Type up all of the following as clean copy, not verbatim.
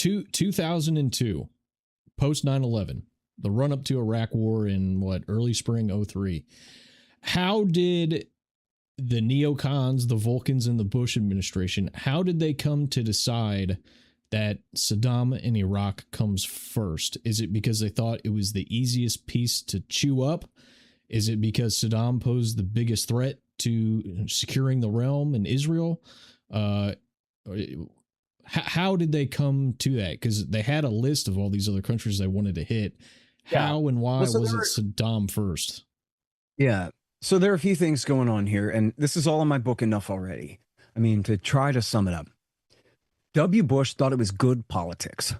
2002, post 9/11, the run up to Iraq War in early spring 03. How did the neocons, the Vulcans, and the Bush administration, how did they come to decide that Saddam in Iraq comes first? Is it because they thought it was the easiest piece to chew up? Is it because Saddam posed the biggest threat to securing the realm in Israel? How did they come to that? Because they had a list of all these other countries they wanted to hit. How and why was it Saddam first? Yeah. So there are a few things going on here, and this is all in my book enough already. I mean, to try to sum it up. W. Bush thought it was good politics.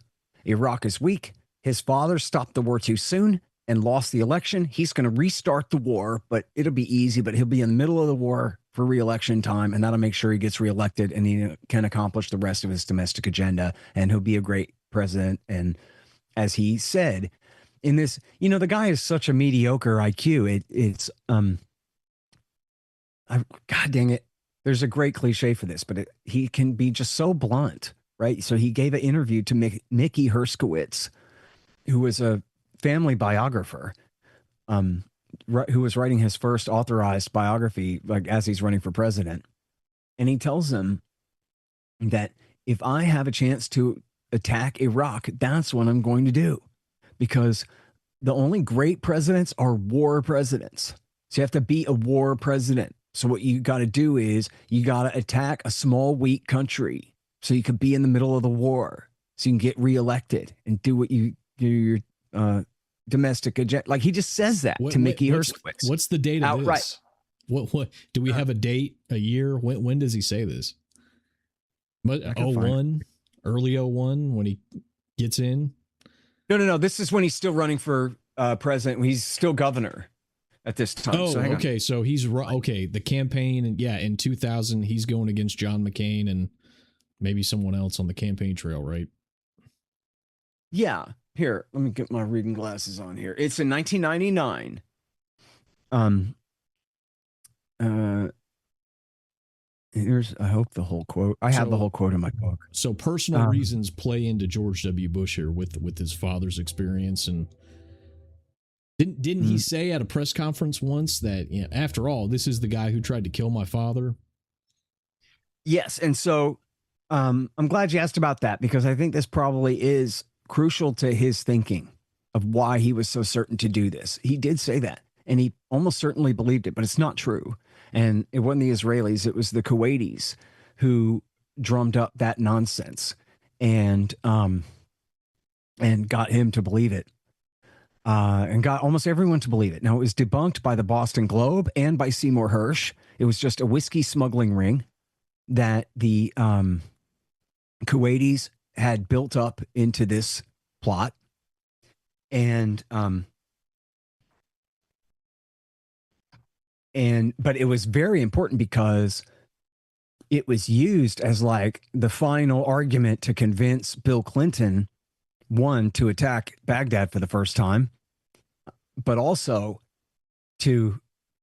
Iraq is weak. His father stopped the war too soon and lost the election. He's going to restart the war, but it'll be easy, but he'll be in the middle of the war for re-election time, and that'll make sure he gets reelected and he can accomplish the rest of his domestic agenda, and he'll be a great president. And as he said in this, the guy is such a mediocre IQ. God dang it. There's a great cliche for this, but he can be just so blunt, right? So he gave an interview to Mickey Herskowitz, who was a family biographer, who was writing his first authorized biography, like as he's running for president. And he tells them that if I have a chance to attack Iraq, that's what I'm going to do, because the only great presidents are war presidents. So you have to be a war president. So what you got to do is you got to attack a small, weak country so you could be in the middle of the war, so you can get reelected and do what you do your domestic agenda. Like he just says that to Mickey Herskowitz. What's the date of this? What do we have a date, a year? When does he say this? But 01, early 01 when he gets in? No. This is when he's still running for president. He's still governor at this time. Okay. So he's the campaign, and in 2000 he's going against John McCain and maybe someone else on the campaign trail, right? Yeah. Here, let me get my reading glasses on here. It's in 1999. Here's, I hope, the whole quote. I have the whole quote in my book. So personal reasons play into George W. Bush here with his father's experience. And didn't he say at a press conference once that, after all, this is the guy who tried to kill my father? Yes. And so I'm glad you asked about that, because I think this probably is crucial to his thinking of why he was so certain to do this. He did say that, and he almost certainly believed it, but it's not true. And it wasn't the Israelis, it was the Kuwaitis who drummed up that nonsense and got him to believe it, and got almost everyone to believe it. Now, it was debunked by the Boston Globe and by Seymour Hersh. It was just a whiskey smuggling ring that the Kuwaitis had built up into this plot. But it was very important because it was used as like the final argument to convince Bill Clinton, one, to attack Baghdad for the first time, but also to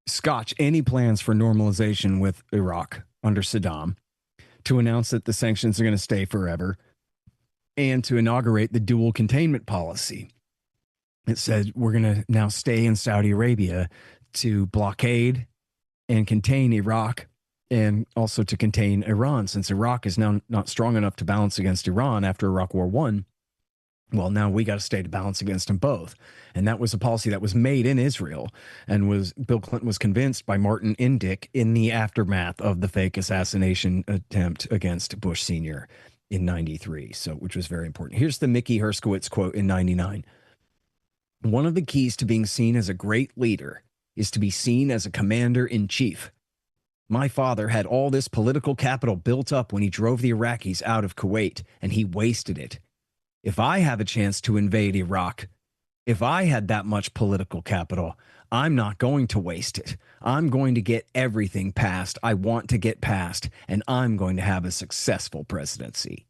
scotch any plans for normalization with Iraq under Saddam, to announce that the sanctions are going to stay forever, and to inaugurate the dual containment policy. It said we're going to now stay in Saudi Arabia to blockade and contain Iraq, and also to contain Iran, since Iraq is now not strong enough to balance against Iran after Iraq War I. Well, now we got to stay to balance against them both. And that was a policy that was made in Israel, and Bill Clinton was convinced by Martin Indyk in the aftermath of the fake assassination attempt against Bush Sr. in 93. So, which was very important. Here's the Mickey Herskowitz quote in 99. One of the keys to being seen as a great leader is to be seen as a commander-in-chief. My father had all this political capital built up when he drove the Iraqis out of Kuwait, and he wasted it. If I have a chance to invade Iraq, if I had that much political capital, I'm not going to waste it. I'm going to get everything passed I want to get passed, and I'm going to have a successful presidency.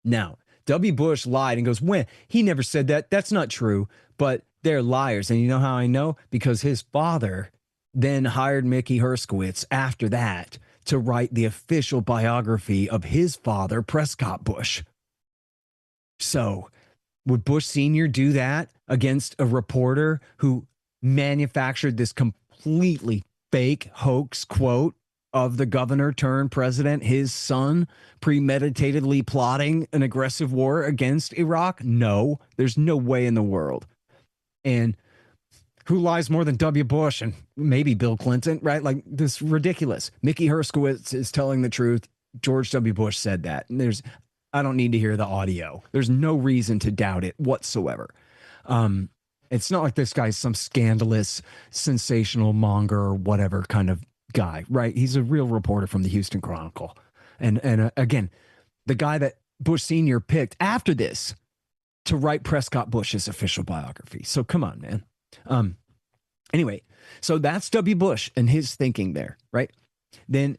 Now, W. Bush lied and goes, when? He never said that. That's not true. But they're liars. And you know how I know? Because his father then hired Mickey Herskowitz after that to write the official biography of his father, Prescott Bush. So would Bush Sr. do that against a reporter who manufactured this completely fake hoax quote of the governor turned president, his son, premeditatedly plotting an aggressive war against Iraq? No, there's no way in the world. And who lies more than W. Bush and maybe Bill Clinton, right? Like, this ridiculous. Mickey Herskowitz is telling the truth. George W. Bush said that. And I don't need to hear the audio. There's no reason to doubt it whatsoever. It's not like this guy's some scandalous, sensational monger or whatever kind of guy, right? He's a real reporter from the Houston Chronicle. And again, the guy that Bush Sr. picked after this to write Prescott Bush's official biography. So come on, man. Anyway, so that's W. Bush and his thinking there, right? Then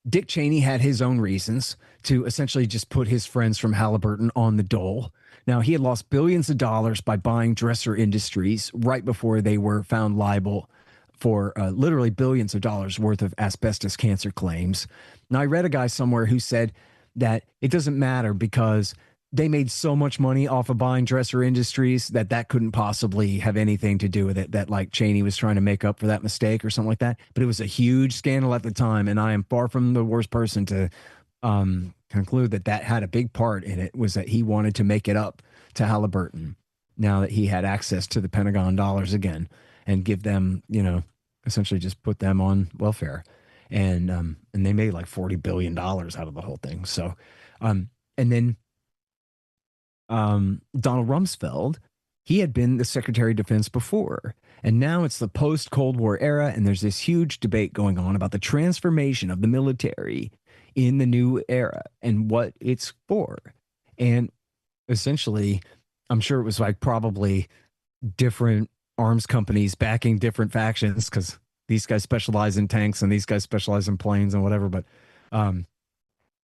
Dick Cheney had his own reasons to essentially just put his friends from Halliburton on the dole. Now, he had lost billions of dollars by buying Dresser Industries right before they were found liable for literally billions of dollars worth of asbestos cancer claims. Now, I read a guy somewhere who said that it doesn't matter because they made so much money off of buying Dresser Industries that couldn't possibly have anything to do with it, that like Cheney was trying to make up for that mistake or something like that. But it was a huge scandal at the time, and I am far from the worst person to conclude that had a big part in it, was that he wanted to make it up to Halliburton now that he had access to the Pentagon dollars again and give them, essentially just put them on welfare. And they made like $40 billion out of the whole thing. So, and then Donald Rumsfeld, he had been the Secretary of Defense before, and now it's the post-Cold War era, and there's this huge debate going on about the transformation of the military in the new era and what it's for. And essentially, I'm sure it was like probably different arms companies backing different factions, because these guys specialize in tanks and these guys specialize in planes and whatever. But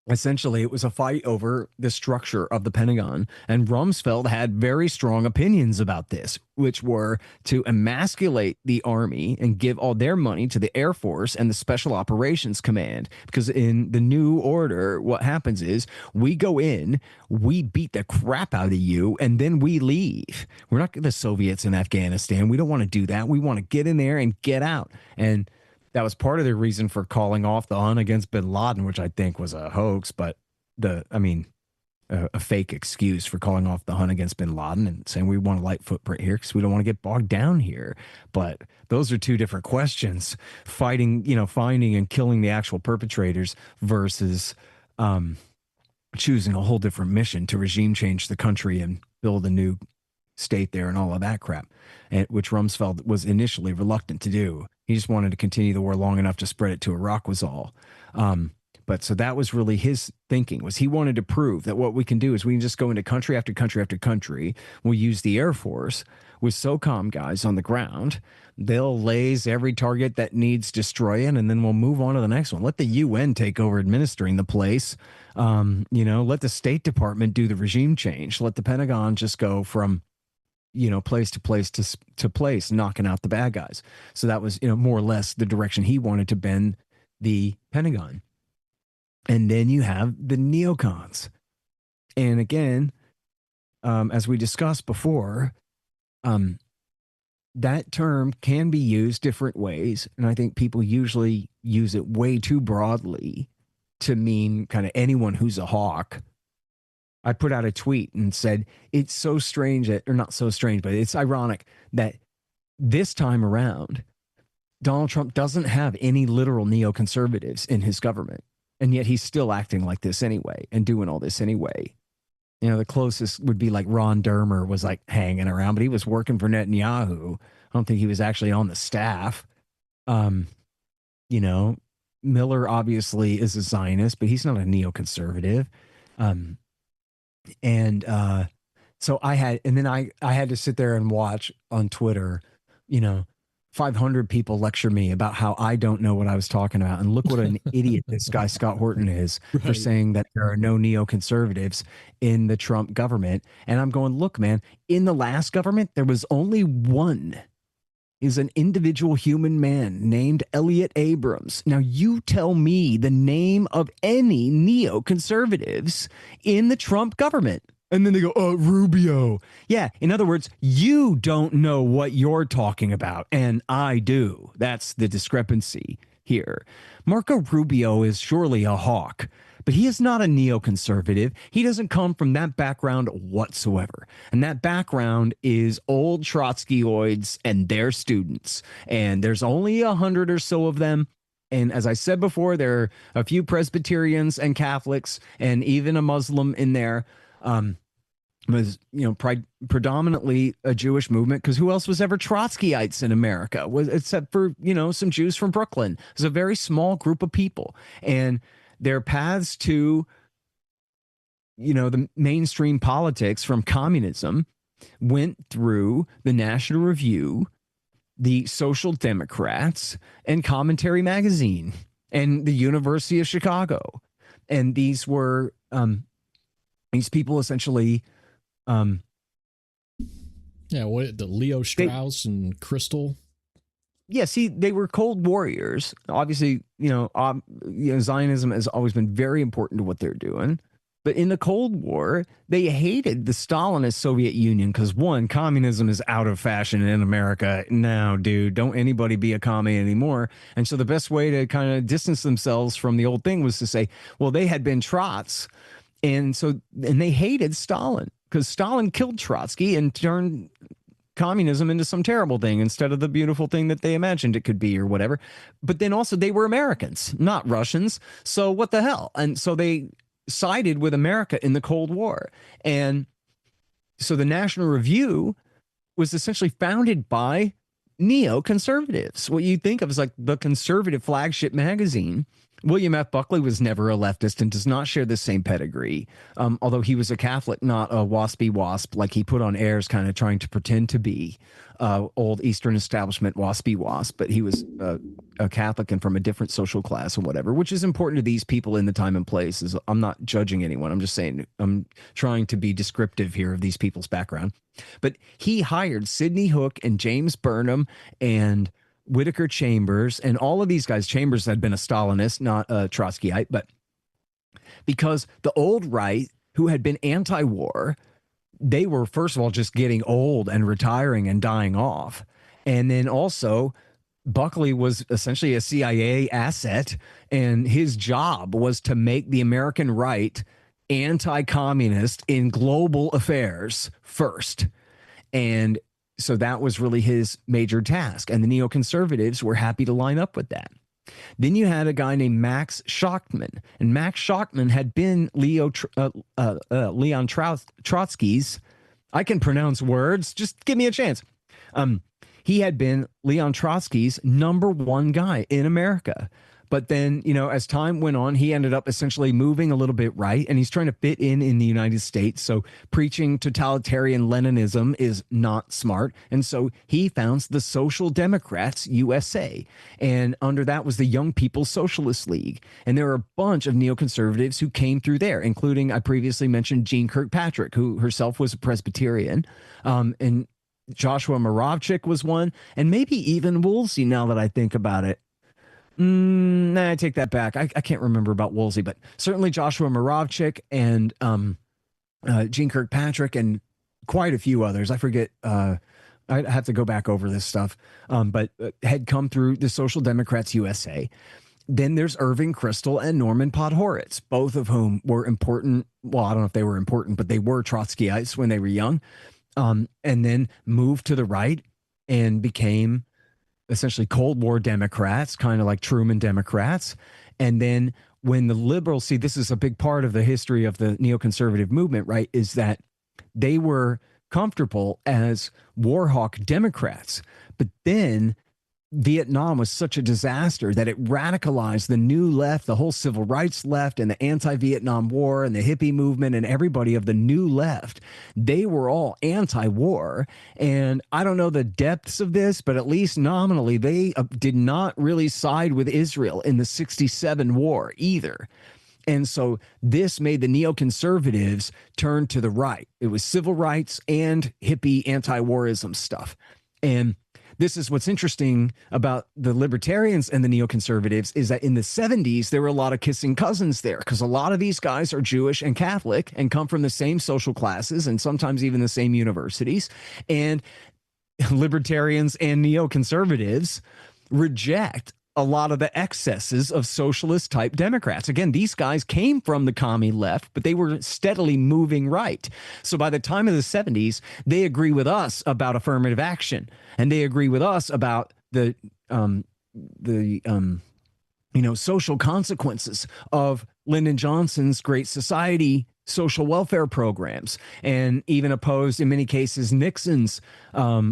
essentially, it was a fight over the structure of the Pentagon. And Rumsfeld had very strong opinions about this, which were to emasculate the Army and give all their money to the Air Force and the Special Operations Command. Because in the new order, what happens is we go in, we beat the crap out of you, and then we leave. We're not the Soviets in Afghanistan. We don't want to do that. We want to get in there and get out. And that was part of the reason for calling off the hunt against bin Laden, which I think was a hoax, but a fake excuse for calling off the hunt against bin Laden and saying we want a light footprint here because we don't want to get bogged down here. But those are two different questions: finding and killing the actual perpetrators versus choosing a whole different mission to regime change the country and build a new state there and all of that crap, which Rumsfeld was initially reluctant to do. He just wanted to continue the war long enough to spread it to Iraq was all. But so that was really his thinking, was he wanted to prove that what we can do is we can just go into country after country after country. We'll use the Air Force with SOCOM guys on the ground. They'll laze every target that needs destroying, and then we'll move on to the next one. Let the UN take over administering the place. Let the State Department do the regime change. Let the Pentagon just go from place to place to place, knocking out the bad guys. So that was, more or less the direction he wanted to bend the Pentagon. And then you have the neocons. And again, as we discussed before, that term can be used different ways. And I think people usually use it way too broadly to mean kind of anyone who's a hawk. I put out a tweet and said, it's so strange or not so strange, but it's ironic that this time around, Donald Trump doesn't have any literal neoconservatives in his government. And yet he's still acting like this anyway and doing all this anyway. The closest would be like Ron Dermer was like hanging around, but he was working for Netanyahu. I don't think he was actually on the staff. Miller obviously is a Zionist, but he's not a neoconservative. So I had to sit there and watch on Twitter, 500 people lecture me about how I don't know what I was talking about. And look what an idiot this guy Scott Horton is for saying that there are no neoconservatives in the Trump government. And I'm going, look, man, in the last government, there was only one. Is an individual human man named Elliot Abrams. Now, you tell me the name of any neoconservatives in the Trump government. And then they go, Rubio. Yeah. In other words, you don't know what you're talking about, and I do. That's the discrepancy here. Marco Rubio is surely a hawk, but he is not a neoconservative. He doesn't come from that background whatsoever. And that background is old Trotskyoids and their students. And there's only 100 or so of them. And as I said before, there are a few Presbyterians and Catholics and even a Muslim in there. Was predominantly a Jewish movement, because who else was ever Trotskyites in America? Was except for some Jews from Brooklyn. It was a very small group of people, and their paths to the mainstream politics from communism went through the National Review, the Social Democrats, and Commentary Magazine, and the University of Chicago. And these were these people essentially what the Leo Strauss and Crystal. Yeah, see, they were cold warriors. Obviously, Zionism has always been very important to what they're doing. But in the Cold War, they hated the Stalinist Soviet Union because, one, communism is out of fashion in America now, dude. Don't anybody be a commie anymore. And so the best way to kind of distance themselves from the old thing was to say, well, they had been Trots. And they hated Stalin because Stalin killed Trotsky and turned communism into some terrible thing instead of the beautiful thing that they imagined it could be or whatever. But then also they were Americans, not Russians. So what the hell? And so they sided with America in the Cold War. And so the National Review was essentially founded by neoconservatives. What you think of as like the conservative flagship magazine. William F. Buckley was never a leftist and does not share the same pedigree, although he was a Catholic, not a waspy wasp, like he put on airs kind of trying to pretend to be old Eastern establishment waspy wasp, but he was a Catholic and from a different social class and whatever, which is important to these people in the time and place. I'm not judging anyone. I'm just saying I'm trying to be descriptive here of these people's background. But he hired Sidney Hook and James Burnham and Whittaker Chambers, and all of these guys. Chambers had been a Stalinist, not a Trotskyite, but because the old right, who had been anti-war, they were, first of all, just getting old and retiring and dying off. And then also, Buckley was essentially a CIA asset, and his job was to make the American right anti-communist in global affairs first. And so that was really his major task. And the neoconservatives were happy to line up with that. Then you had a guy named Max Schachtman. And Max Schachtman had been Leon Trotsky's, I can pronounce words, just give me a chance. He had been Leon Trotsky's number one guy in America. But then, as time went on, he ended up essentially moving a little bit right, and he's trying to fit in the United States. So preaching totalitarian Leninism is not smart. And so he founds the Social Democrats USA. And under that was the Young People's Socialist League. And there are a bunch of neoconservatives who came through there, including, I previously mentioned, Jean Kirkpatrick, who herself was a Presbyterian. And Joshua Moravchik was one, and maybe even Woolsey, now that I think about it. I take that back. I can't remember about Woolsey, but certainly Joshua Moravchik and Jean Kirkpatrick and quite a few others. I forget. I'd have to go back over this stuff, but had come through the Social Democrats USA. Then there's Irving Kristol and Norman Podhoretz, both of whom were important. Well, I don't know if they were important, but they were Trotskyites when they were young, and then moved to the right and became essentially Cold War Democrats, kind of like Truman Democrats. And then when the liberals, see, this is a big part of the history of the neoconservative movement, right, is that they were comfortable as war hawk Democrats. But then Vietnam was such a disaster that it radicalized the new left, the whole civil rights left, and the anti-Vietnam War and the hippie movement and everybody of the new left. They were all anti-war. And I don't know the depths of this, but at least nominally, they did not really side with Israel in the 67 war either. And so this made the neoconservatives turn to the right. It was civil rights and hippie anti-warism stuff. And this is what's interesting about the libertarians and the neoconservatives is that in the 70s, there were a lot of kissing cousins there because a lot of these guys are Jewish and Catholic and come from the same social classes and sometimes even the same universities. And libertarians and neoconservatives reject a lot of the excesses of socialist type Democrats. Again, these guys came from the commie left, but they were steadily moving right. So by the time of the 70s, they agree with us about affirmative action, and they agree with us about the social consequences of Lyndon Johnson's Great Society social welfare programs, and even opposed in many cases Nixon's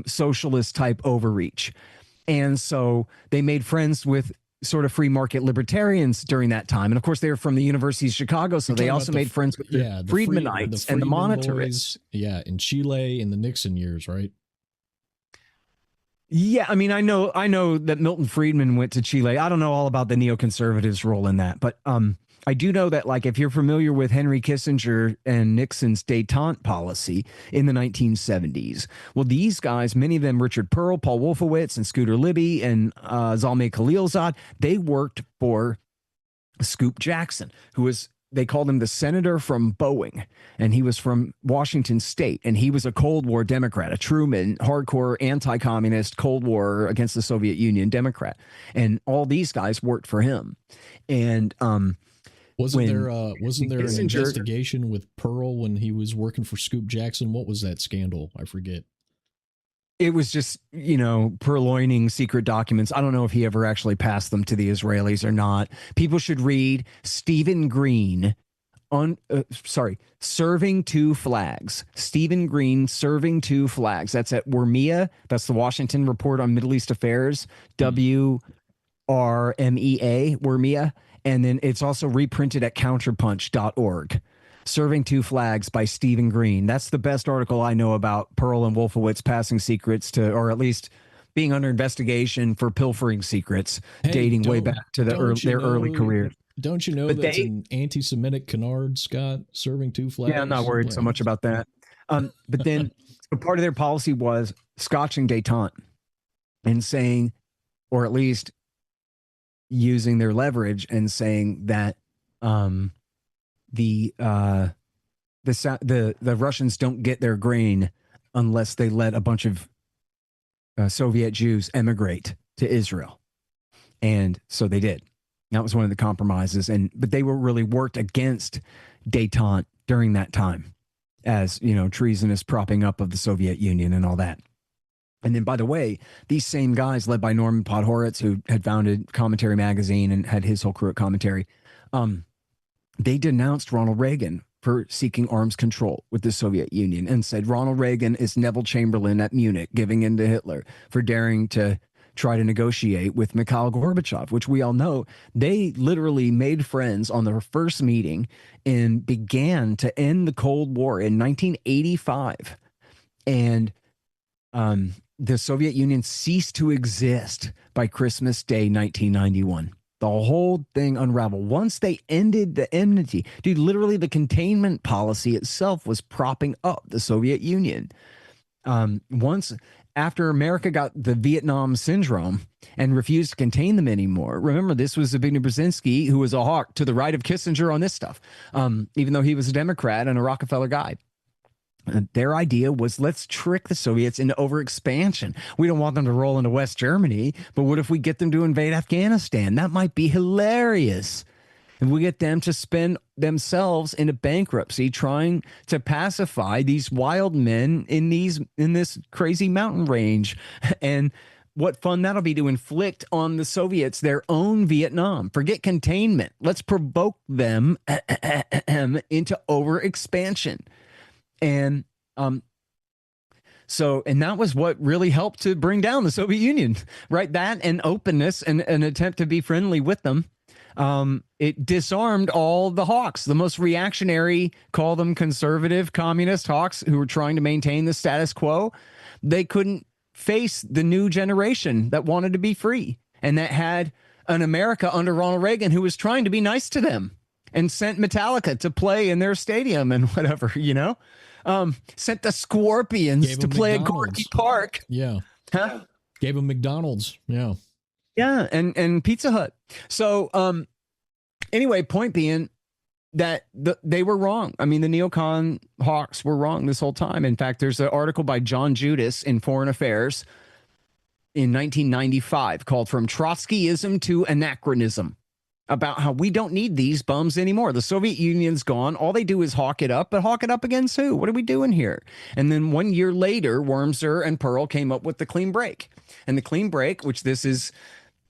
socialist type overreach. And so they made friends with sort of free market libertarians during that time. And of course, they were from the University of Chicago. So they also made friends with the Friedmanites and the monetarists. Yeah, in Chile in the Nixon years, right? Yeah, I mean, I know that Milton Friedman went to Chile. I don't know all about the neoconservatives' role in that, but I do know that, like, if you're familiar with Henry Kissinger and Nixon's détente policy in the 1970s, well, these guys, many of them, Richard Pearl, Paul Wolfowitz, and Scooter Libby, and Zalmay Khalilzad, they worked for Scoop Jackson, who was, they called him the senator from Boeing, and he was from Washington State, and he was a Cold War Democrat, a Truman, hardcore anti-communist, Cold War against the Soviet Union Democrat, and all these guys worked for him. And wasn't there an investigation with Pearl when he was working for Scoop Jackson? What was that scandal? I forget. It was just, purloining secret documents. I don't know if he ever actually passed them to the Israelis or not. People should read Stephen Green Serving Two Flags. Stephen Green, Serving Two Flags. That's at WRMEA. That's the Washington Report on Middle East Affairs. WRMEA, WRMEA. And then it's also reprinted at counterpunch.org. Serving Two Flags by Stephen Green. That's the best article I know about Pearl and Wolfowitz passing secrets to, or at least being under investigation for pilfering secrets, dating way back to their early career. Don't you know that's an anti-Semitic canard, Scott? Serving Two Flags. Yeah, I'm not worried so much about that. But then part of their policy was scotching détente and saying, or at least using their leverage and saying that the Russians don't get their grain unless they let a bunch of Soviet Jews emigrate to Israel, and so they did. That was one of the compromises, but they were really worked against détente during that time, as treasonous propping up of the Soviet Union and all that. And then, by the way, these same guys, led by Norman Podhoretz, who had founded Commentary Magazine and had his whole crew at Commentary, they denounced Ronald Reagan for seeking arms control with the Soviet Union and said Ronald Reagan is Neville Chamberlain at Munich, giving in to Hitler for daring to try to negotiate with Mikhail Gorbachev, which we all know. They literally made friends on their first meeting and began to end the Cold War in 1985. And the Soviet Union ceased to exist by Christmas Day, 1991. The whole thing unraveled. Once they ended the enmity, dude, literally the containment policy itself was propping up the Soviet Union. Once after America got the Vietnam syndrome and refused to contain them anymore. Remember, this was Zbigniew Brzezinski, who was a hawk to the right of Kissinger on this stuff, even though he was a Democrat and a Rockefeller guy. Their idea was, let's trick the Soviets into overexpansion. We don't want them to roll into West Germany, but what if we get them to invade Afghanistan? That might be hilarious. And we get them to spend themselves into bankruptcy trying to pacify these wild men in this crazy mountain range. And what fun that'll be to inflict on the Soviets their own Vietnam. Forget containment. Let's provoke them into overexpansion. And that was what really helped to bring down the Soviet Union, right? That and openness and an attempt to be friendly with them. It disarmed all the hawks, the most reactionary, call them conservative communist hawks who were trying to maintain the status quo. They couldn't face the new generation that wanted to be free and that had an America under Ronald Reagan who was trying to be nice to them and sent Metallica to play in their stadium and whatever, sent the Scorpions to play at Gorky Park. Yeah. Huh? Gave him McDonald's. Yeah. Yeah, and Pizza Hut. So anyway, point being that they were wrong. I mean, the neocon hawks were wrong this whole time. In fact, there's an article by John Judas in Foreign Affairs in 1995 called From Trotskyism to Anachronism, about how we don't need these bums anymore. The Soviet Union's gone. All they do is hawk it up, but hawk it up against who? What are we doing here? And then 1 year later, Wormser and Pearl came up with the clean break. And the clean break, which this is,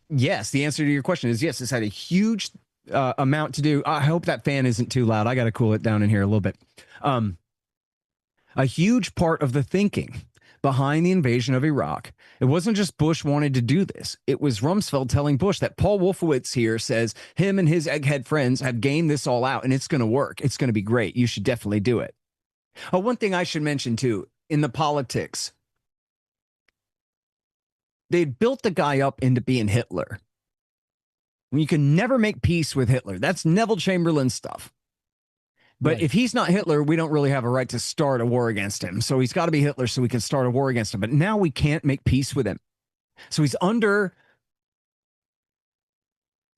yes, the answer to your question is yes, this had a huge amount to do. I hope that fan isn't too loud. I got to cool it down in here a little bit. A huge part of the thinking behind the invasion of Iraq, it wasn't just Bush wanted to do this. It was Rumsfeld telling Bush that Paul Wolfowitz here says him and his egghead friends have gamed this all out and it's going to work. It's going to be great. You should definitely do it. Oh, one thing I should mention too, in the politics, they built the guy up into being Hitler. You can never make peace with Hitler. That's Neville Chamberlain stuff. But if he's not Hitler, we don't really have a right to start a war against him. So he's got to be Hitler so we can start a war against him. But now we can't make peace with him. So he's under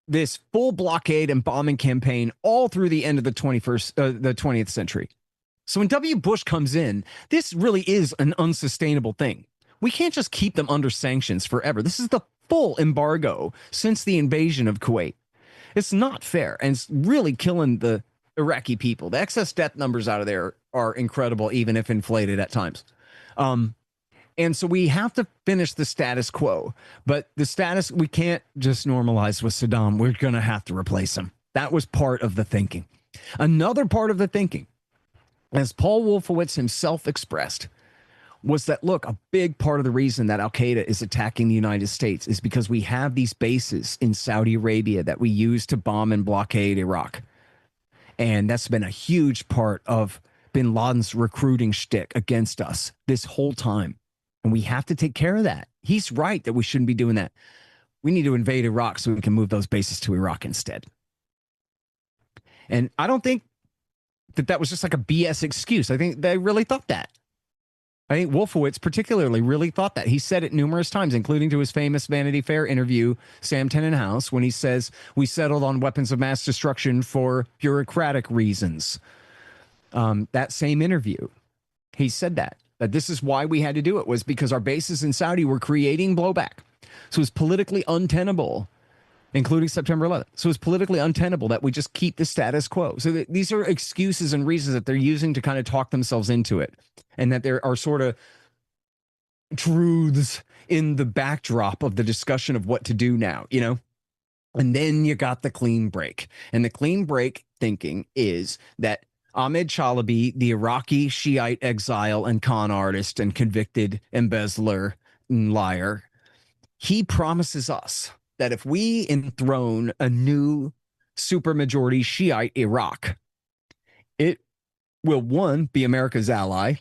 this full blockade and bombing campaign all through the end of the 20th century. So when W. Bush comes in, this really is an unsustainable thing. We can't just keep them under sanctions forever. This is the full embargo since the invasion of Kuwait. It's not fair, and it's really killing the Iraqi people. The excess death numbers out of there are incredible, even if inflated at times. And so we have to finish the status quo. But the status, we can't just normalize with Saddam. We're going to have to replace him. That was part of the thinking. Another part of the thinking, as Paul Wolfowitz himself expressed, was that, look, a big part of the reason that Al-Qaeda is attacking the United States is because we have these bases in Saudi Arabia that we use to bomb and blockade Iraq. And that's been a huge part of bin Laden's recruiting shtick against us this whole time. And we have to take care of that. He's right that we shouldn't be doing that. We need to invade Iraq so we can move those bases to Iraq instead. And I don't think that was just like a BS excuse. I think they really thought that. I think Wolfowitz particularly really thought that. He said it numerous times, including to his famous Vanity Fair interview, Sam Tennenhouse, when he says, we settled on weapons of mass destruction for bureaucratic reasons. That same interview, he said that this is why we had to do it, was because our bases in Saudi were creating blowback. So it was politically untenable, including September 11th. So it's politically untenable that we just keep the status quo. So these are excuses and reasons that they're using to kind of talk themselves into it. And that there are sort of truths in the backdrop of the discussion of what to do now, you know? And then you got the clean break. And the clean break thinking is that Ahmed Chalabi, the Iraqi Shiite exile and con artist and convicted embezzler and liar, he promises us that if we enthrone a new supermajority Shiite Iraq, it will, one, be America's ally,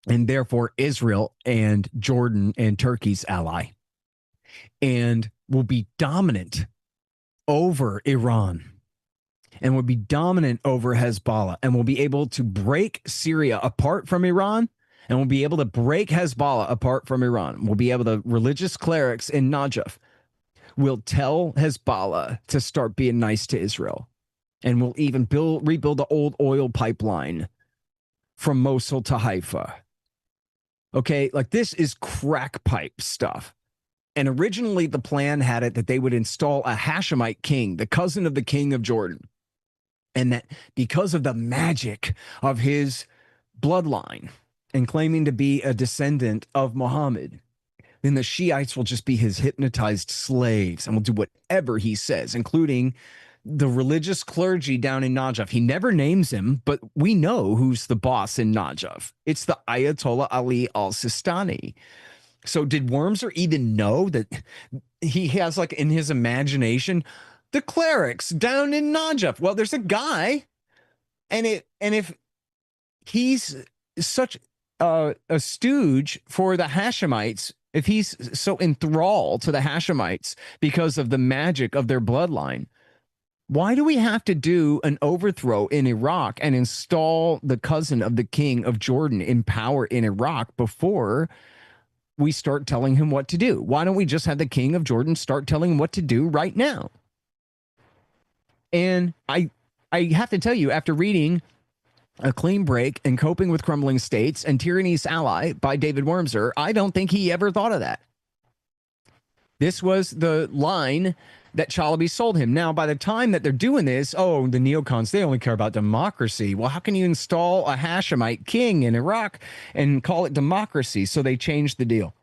and therefore Israel and Jordan and Turkey's ally, and will be dominant over Iran, and will be dominant over Hezbollah, and will be able to break Syria apart from Iran, and will be able to break Hezbollah apart from Iran. We'll be able to, religious clerics in Najaf will tell Hezbollah to start being nice to Israel, and will even rebuild the old oil pipeline from Mosul to Haifa. Okay, like this is crack pipe stuff. And originally the plan had it that they would install a Hashemite king, the cousin of the king of Jordan. And that because of the magic of his bloodline and claiming to be a descendant of Muhammad, then the Shiites will just be his hypnotized slaves and will do whatever he says, including the religious clergy down in Najaf. He never names him, but we know who's the boss in Najaf. It's the Ayatollah Ali al-Sistani. So did Wormser even know that he has, like, in his imagination, the clerics down in Najaf? Well, there's a guy, and if he's such a stooge for the Hashemites, if he's so enthralled to the Hashemites because of the magic of their bloodline, why do we have to do an overthrow in Iraq and install the cousin of the king of Jordan in power in Iraq before we start telling him what to do? Why don't we just have the king of Jordan start telling him what to do right now? And I have to tell you, after reading A Clean Break and Coping with Crumbling States and Tyranny's Ally by David Wormser, I don't think he ever thought of that. This was the line that Chalabi sold him. Now, by the time that they're doing this, oh, the neocons, they only care about democracy. Well, how can you install a Hashemite king in Iraq and call it democracy? So they changed the deal.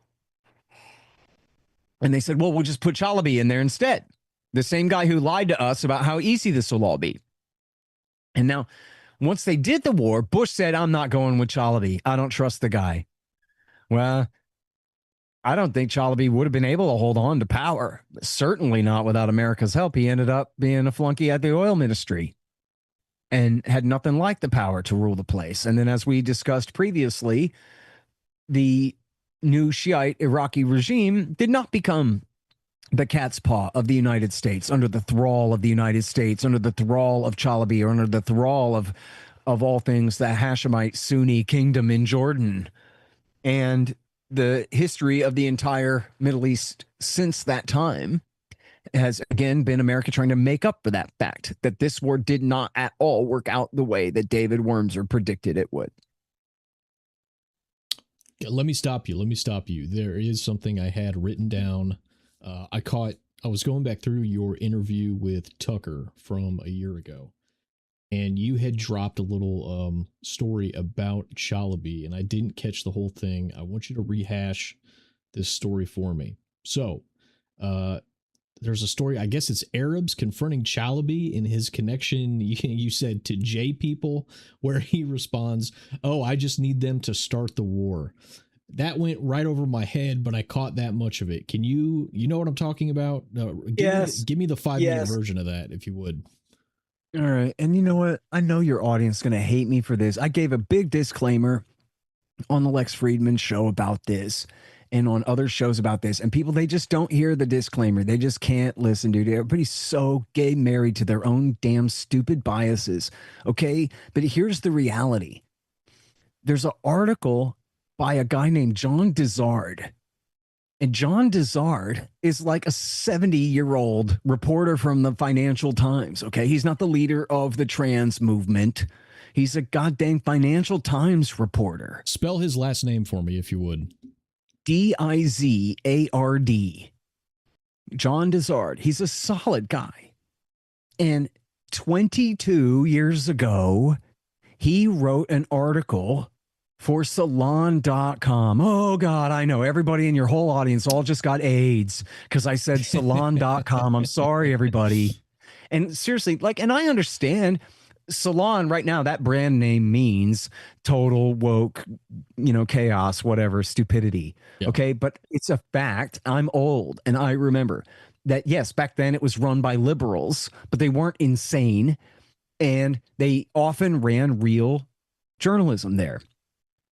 And they said, well, we'll just put Chalabi in there instead. The same guy who lied to us about how easy this will all be. And now, once they did the war, Bush said, I'm not going with Chalabi. I don't trust the guy. Well, I don't think Chalabi would have been able to hold on to power. Certainly not without America's help. He ended up being a flunky at the oil ministry and had nothing like the power to rule the place. And then, as we discussed previously, the new Shiite Iraqi regime did not become the cat's paw of the United States, under the thrall of the United States, under the thrall of Chalabi, or under the thrall of all things, the Hashemite Sunni kingdom in Jordan. And the history of the entire Middle East since that time has, again, been America trying to make up for that fact, that this war did not at all work out the way that David Wormser predicted it would. Let me stop you. There is something I had written down. I was going back through your interview with Tucker from a year ago, and you had dropped a little story about Chalabi, and I didn't catch the whole thing. I want you to rehash this story for me. So, there's a story, I guess it's Arabs confronting Chalabi in his connection, you said, to J people, where he responds, oh, I just need them to start the war. That went right over my head, but I caught that much of it. Can you know what I'm talking about? Give me the 5-minute version of that, if you would. All right. And you know what? I know your audience is going to hate me for this. I gave a big disclaimer on the Lex Friedman show about this and on other shows about this. And people, they just don't hear the disclaimer. They just can't listen, dude. Everybody's so gay married to their own damn stupid biases. Okay. But here's the reality. There's an article by a guy named John Dizard. And John Dizard is like a 70-year-old reporter from the Financial Times, okay? He's not the leader of the trans movement. He's a goddamn Financial Times reporter. Spell his last name for me, if you would. Dizard. John Dizard. He's a solid guy. And 22 years ago, he wrote an article for salon.com. Oh, God, I know. Everybody in your whole audience all just got AIDS because I said salon.com. I'm sorry, everybody. And seriously, and I understand salon right now, that brand name means total woke, chaos, whatever, stupidity. Yep. Okay. But it's a fact. I'm old. And I remember that, yes, back then it was run by liberals, but they weren't insane. And they often ran real journalism there.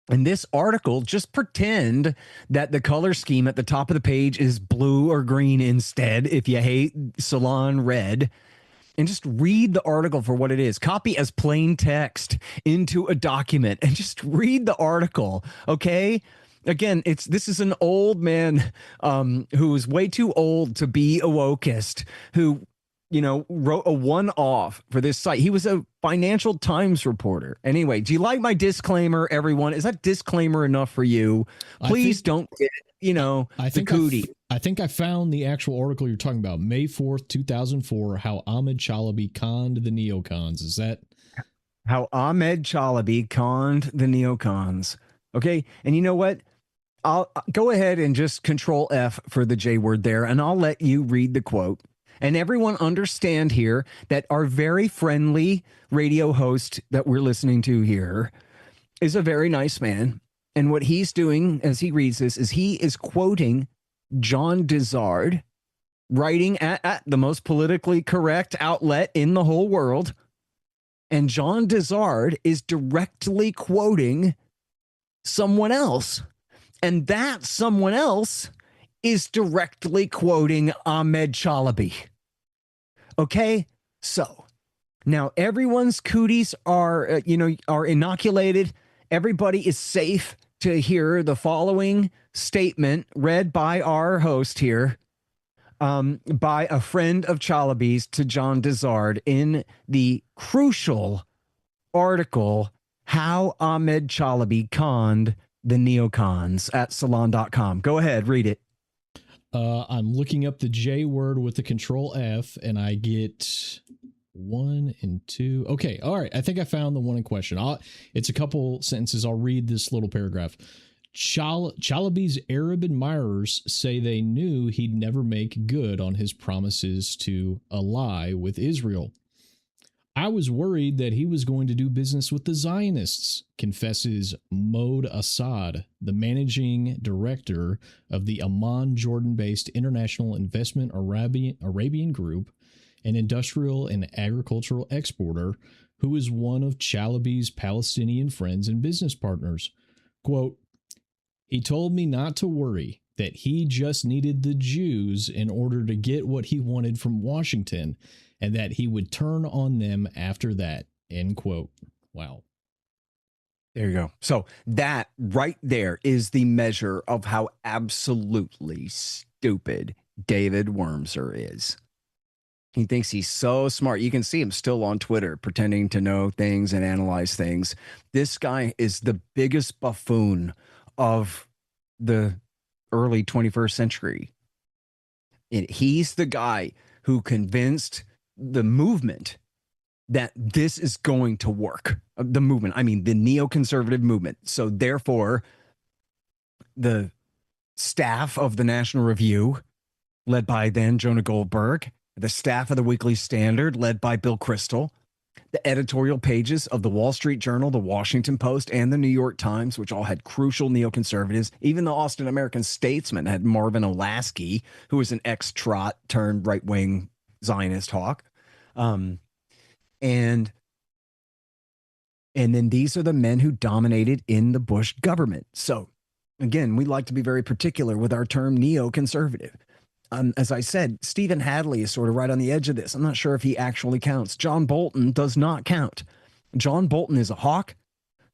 And this article, just pretend that the color scheme at the top of the page is blue or green instead, if you hate salon red, and just read the article for what it is. Copy as plain text into a document and just read the article, okay? Again, this is an old man who is way too old to be a wokeist, who wrote a one-off for this site. He was a Financial Times reporter. Anyway, do you like my disclaimer, everyone? Is that disclaimer enough for you? Please don't get, the cootie. I think I found the actual article you're talking about. May 4th, 2004, how Ahmed Chalabi conned the neocons. Is that? How Ahmed Chalabi conned the neocons. Okay, and you know what? I'll go ahead and just Control F for the J word there, and I'll let you read the quote. And everyone understand here that our very friendly radio host that we're listening to here is a very nice man. And what he's doing as he reads this is he is quoting John Dizard, writing at the most politically correct outlet in the whole world. And John Dizard is directly quoting someone else. And that someone else is directly quoting Ahmed Chalabi. Okay, so now everyone's cooties are inoculated. Everybody is safe to hear the following statement read by our host here, by a friend of Chalabi's to John Dizard in the crucial article, How Ahmed Chalabi Conned the Neocons at Salon.com. Go ahead, read it. I'm looking up the J word with the Control F, and I get 1 and 2. Okay, all right. I think I found the one in question. It's a couple sentences. I'll read this little paragraph. Chalabi's Arab admirers say they knew he'd never make good on his promises to ally with Israel. I was worried that he was going to do business with the Zionists, confesses Mohd Assad, the managing director of the Amman, Jordan-based International Investment Arabian Group, an industrial and agricultural exporter who is one of Chalabi's Palestinian friends and business partners. Quote, he told me not to worry, that he just needed the Jews in order to get what he wanted from Washington, and that he would turn on them after that, end quote. Wow. There you go. So that right there is the measure of how absolutely stupid David Wormser is. He thinks he's so smart. You can see him still on Twitter pretending to know things and analyze things. This guy is the biggest buffoon of the early 21st century. And he's the guy who convinced the movement that this is going to work. The movement, I mean, the neoconservative movement. So therefore, the staff of the National Review, led by then Jonah Goldberg, the staff of the Weekly Standard, led by Bill Kristol, the editorial pages of the Wall Street Journal, the Washington Post, and the New York Times, which all had crucial neoconservatives. Even the Austin American Statesman had Marvin Olasky, who was an ex-trot turned right-wing Zionist hawk. And then these are the men who dominated in the Bush government. So again, we like to be very particular with our term neoconservative. As I said, Stephen Hadley is sort of right on the edge of this. I'm not sure if he actually counts. John Bolton does not count. John Bolton is a hawk.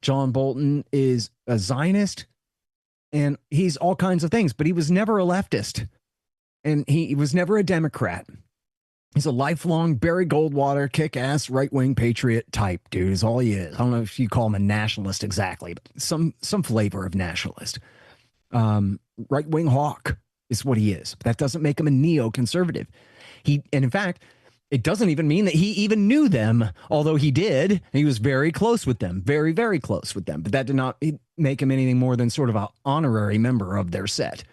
John Bolton is a Zionist. And he's all kinds of things, but he was never a leftist. And he was never a Democrat. He's a lifelong Barry Goldwater, kick-ass, right-wing patriot type dude is all he is. I don't know if you call him a nationalist exactly, but some flavor of nationalist. Right-wing hawk is what he is. But that doesn't make him a neoconservative. And in fact, it doesn't even mean that he even knew them, although he did. He was very close with them, very, very close with them. But that did not make him anything more than sort of an honorary member of their set.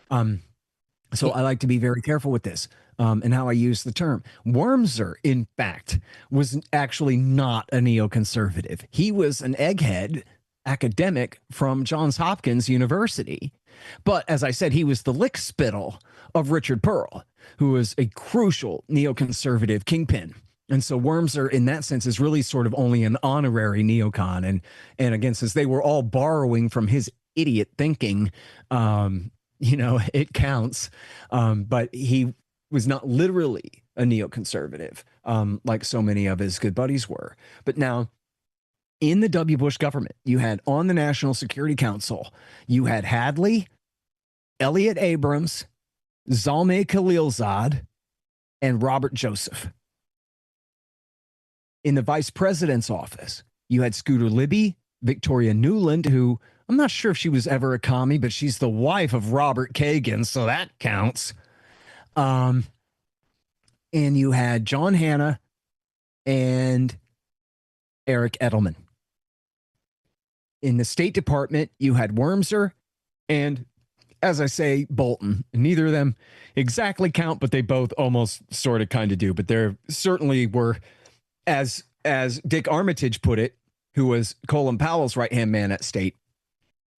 So I like to be very careful with this and how I use the term. Wormser, in fact, was actually not a neoconservative. He was an egghead academic from Johns Hopkins University. But as I said, he was the lickspittle of Richard Pearl, who was a crucial neoconservative kingpin. And so Wormser, in that sense, is really sort of only an honorary neocon. And again, since they were all borrowing from his idiot thinking, it counts. But he was not literally a neoconservative, like so many of his good buddies were. But now, in the W. Bush government, you had on the National Security Council, you had Hadley, Elliot Abrams, Zalmay Khalilzad, and Robert Joseph. In the vice president's office, you had Scooter Libby, Victoria Nuland, who I'm not sure if she was ever a commie, but she's the wife of Robert Kagan, so that counts. And you had John Hanna and Eric Edelman. In the State Department, you had Wormser and, as I say, Bolton. Neither of them exactly count, but they both almost sort of kind of do. But there certainly were, as Dick Armitage put it, who was Colin Powell's right-hand man at State,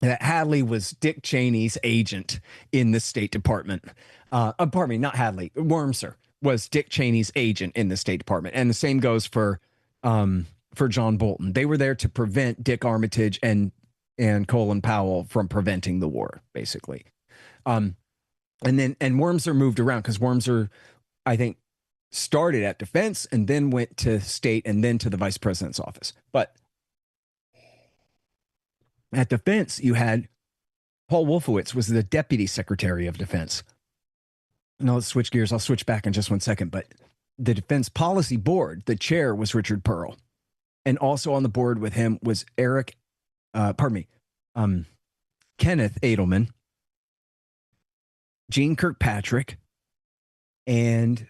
that Hadley was Dick Cheney's agent in the State Department. Pardon me, not Hadley. Wormser was Dick Cheney's agent in the State Department. And the same goes for John Bolton. They were there to prevent Dick Armitage and Colin Powell from preventing the war, basically. And Wormser moved around because Wormser, I think, started at Defense and then went to State and then to the Vice President's office. But At Defense, you had Paul Wolfowitz was the Deputy Secretary of Defense. Now let's switch gears. I'll switch back in just one second. But the Defense Policy Board, the chair was Richard Pearl. And also on the board with him was Kenneth Edelman, Gene Kirkpatrick, and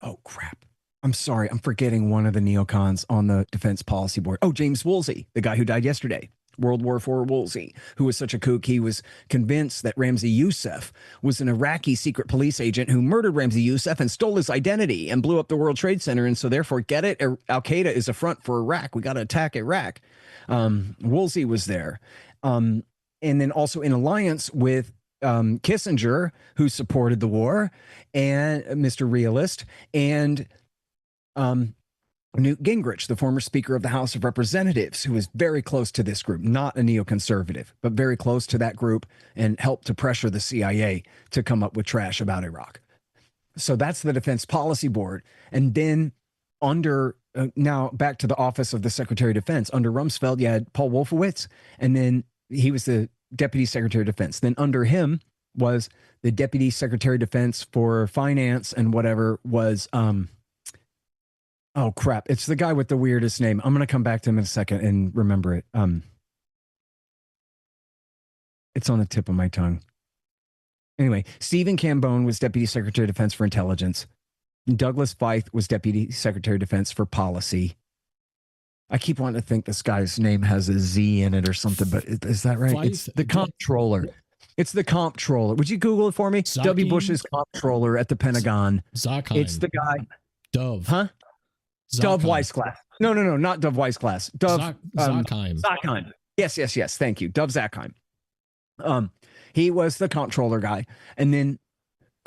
oh crap. I'm sorry. I'm forgetting one of the neocons on the Defense Policy Board. Oh, James Woolsey, the guy who died yesterday. World War IV Woolsey, who was such a kook, he was convinced that Ramzi Youssef was an Iraqi secret police agent who murdered Ramzi Youssef and stole his identity and blew up the World Trade Center. And so therefore, get it? Al-Qaeda is a front for Iraq. We got to attack Iraq. Woolsey was there. And then also in alliance with Kissinger, who supported the war, and Mr. Realist, and Newt Gingrich, the former Speaker of the House of Representatives, who was very close to this group, not a neoconservative, but very close to that group, and helped to pressure the CIA to come up with trash about Iraq. So that's the Defense Policy Board. And then under, now back to the Office of the Secretary of Defense, under Rumsfeld, you had Paul Wolfowitz, and then he was the Deputy Secretary of Defense. Then under him was the Deputy Secretary of Defense for Finance and whatever was, oh crap. It's the guy with the weirdest name. I'm going to come back to him in a second and remember it. It's on the tip of my tongue. Anyway, Stephen Cambone was Deputy Secretary of Defense for Intelligence. Douglas Feith was Deputy Secretary of Defense for Policy. I keep wanting to think this guy's name has a Z in it or something, but is that right? It's the comptroller. It's the comptroller. Would you Google it for me? Zakim? W. Bush's comptroller at the Pentagon. Zakheim. It's the guy. Dove. Huh? Dove Weissglass. No, not Dove Weissglass. Dove Zakheim. Zakheim. Yes. Thank you. Dove Zakheim. He was the comptroller guy. And then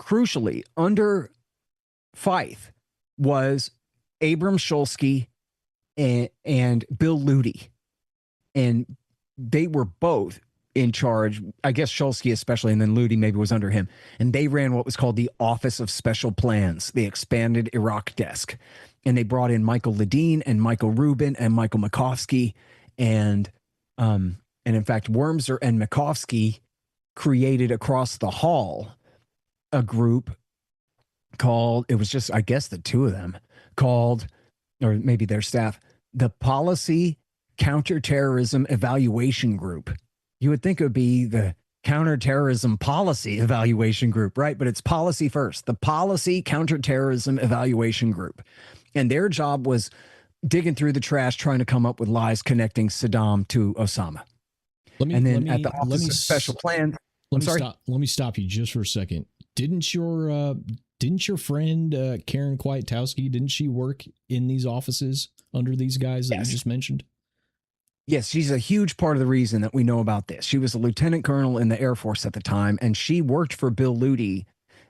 crucially, under Feith was Abram Shulsky and Bill Luty. And they were both in charge, I guess Shulsky especially, and then Luty maybe was under him. And they ran what was called the Office of Special Plans, the expanded Iraq desk. And they brought in Michael Ledeen and Michael Rubin and Michael Makovsky. And in fact, Wormser and Makovsky created across the hall a group called, it was just, I guess, the two of them, called, or maybe their staff, the Policy Counterterrorism Evaluation Group. You would think it would be the Counterterrorism Policy Evaluation Group, right? But it's policy first, the Policy Counterterrorism Evaluation Group. And their job was digging through the trash, trying to come up with lies connecting Saddam to Osama. At the Office of Special Plans, let me stop you just for a second. Didn't your friend Karen Kwiatkowski, didn't she work in these offices under these guys that you just mentioned? Yes, she's a huge part of the reason that we know about this. She was a lieutenant colonel in the Air Force at the time, and she worked for Bill Luty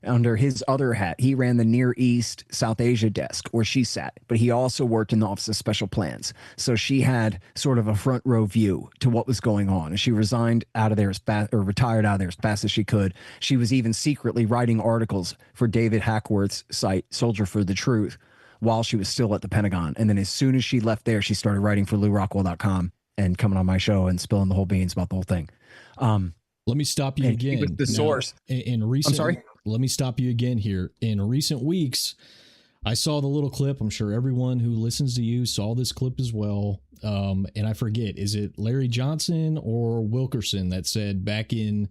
under his other hat. He ran the Near East South Asia desk where she sat, but he also worked in the Office of Special Plans. So she had sort of a front row view to what was going on. And she resigned out of there retired out of there as fast as she could. She was even secretly writing articles for David Hackworth's site, Soldier for the Truth, while she was still at the Pentagon. And then as soon as she left there, she started writing for LouRockwell.com and coming on my show and spilling the whole beans about the whole thing. Let me stop you again. Was the source. I'm sorry. Let me stop you again here. In recent weeks, I saw the little clip. I'm sure everyone who listens to you saw this clip as well. And I forget, is it Larry Johnson or Wilkerson that said back in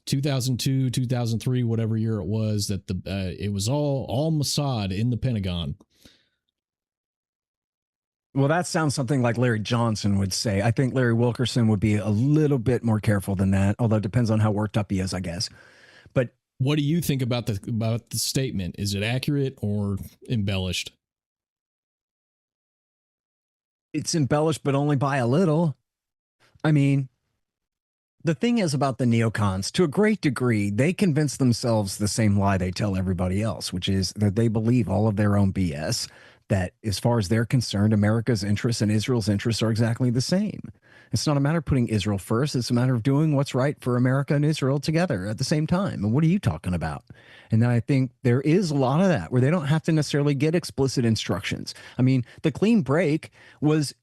2002, 2003, whatever year it was, that it was all Mossad in the Pentagon? Well, that sounds something like Larry Johnson would say. I think Larry Wilkerson would be a little bit more careful than that, although it depends on how worked up he is, I guess. But what do you think about the statement? Is it accurate or embellished? It's embellished, but only by a little. I mean, the thing is about the neocons, to a great degree, they convince themselves the same lie they tell everybody else, which is that they believe all of their own BS, that as far as they're concerned, America's interests and Israel's interests are exactly the same. It's not a matter of putting Israel first. It's a matter of doing what's right for America and Israel together at the same time. And what are you talking about? And then I think there is a lot of that where they don't have to necessarily get explicit instructions. I mean, the clean break was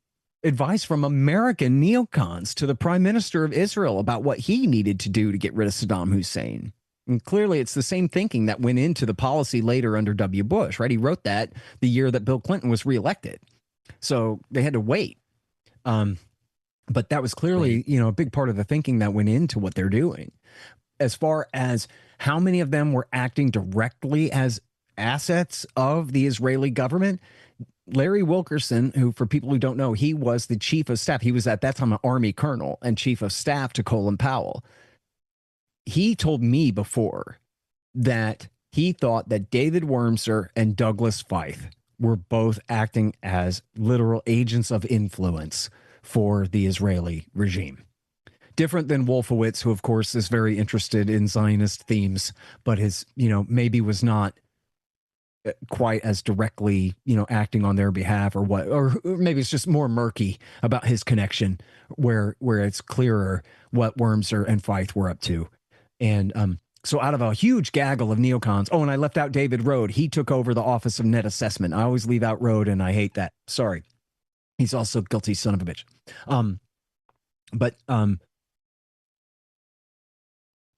advice from American neocons to the prime minister of Israel about what he needed to do to get rid of Saddam Hussein. And clearly, it's the same thinking that went into the policy later under W. Bush, right? He wrote that the year that Bill Clinton was reelected. So they had to wait. But that was clearly, a big part of the thinking that went into what they're doing. As far as how many of them were acting directly as assets of the Israeli government, Larry Wilkerson, who, for people who don't know, he was the chief of staff. He was at that time an Army colonel and chief of staff to Colin Powell. He told me before that he thought that David Wormser and Douglas Feith were both acting as literal agents of influence for the Israeli regime. Different than Wolfowitz, who, of course, is very interested in Zionist themes, but his, maybe was not quite as directly, acting on their behalf, or maybe it's just more murky about his connection, where it's clearer what Wormser and Feith were up to. And so out of a huge gaggle of neocons, and I left out David Rode. He took over the Office of Net Assessment. I always leave out Rode, and I hate that. Sorry. He's also guilty son of a bitch.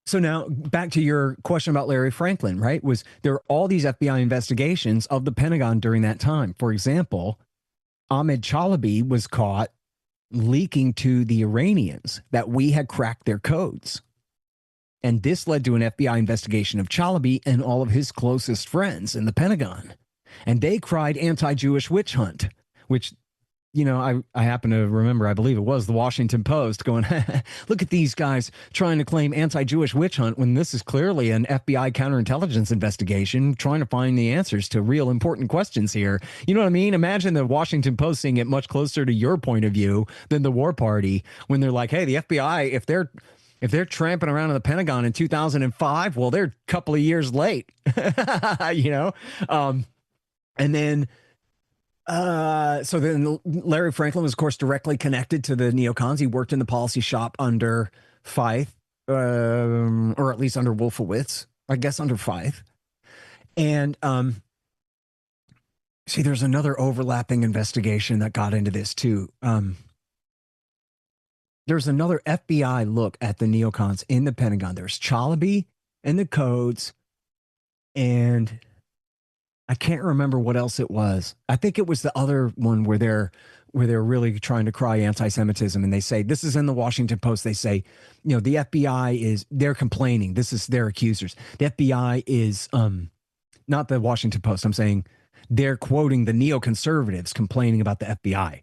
So now back to your question about Larry Franklin, right? Was there are all these FBI investigations of the Pentagon during that time? For example, Ahmed Chalabi was caught leaking to the Iranians that we had cracked their codes. And this led to an FBI investigation of Chalabi and all of his closest friends in the Pentagon. And they cried anti-Jewish witch hunt, which, I happen to remember, I believe it was the Washington Post going, look at these guys trying to claim anti-Jewish witch hunt when this is clearly an FBI counterintelligence investigation trying to find the answers to real important questions here. You know what I mean? Imagine the Washington Post seeing it much closer to your point of view than the war party when they're like, hey, the FBI, if they're tramping around in the Pentagon in 2005, well, they're a couple of years late, and then, so then Larry Franklin was, of course, directly connected to the neocons. He worked in the policy shop under Feith, or at least under Wolfowitz, I guess under Feith. And see, there's another overlapping investigation that got into this too. There's another FBI look at the neocons in the Pentagon. There's Chalabi and the codes, and I can't remember what else it was. I think it was the other one where they're really trying to cry anti-Semitism, and they say, this is in the Washington Post. They say, the FBI they're complaining. This is their accusers. The FBI is not the Washington Post. I'm saying they're quoting the neoconservatives complaining about the FBI.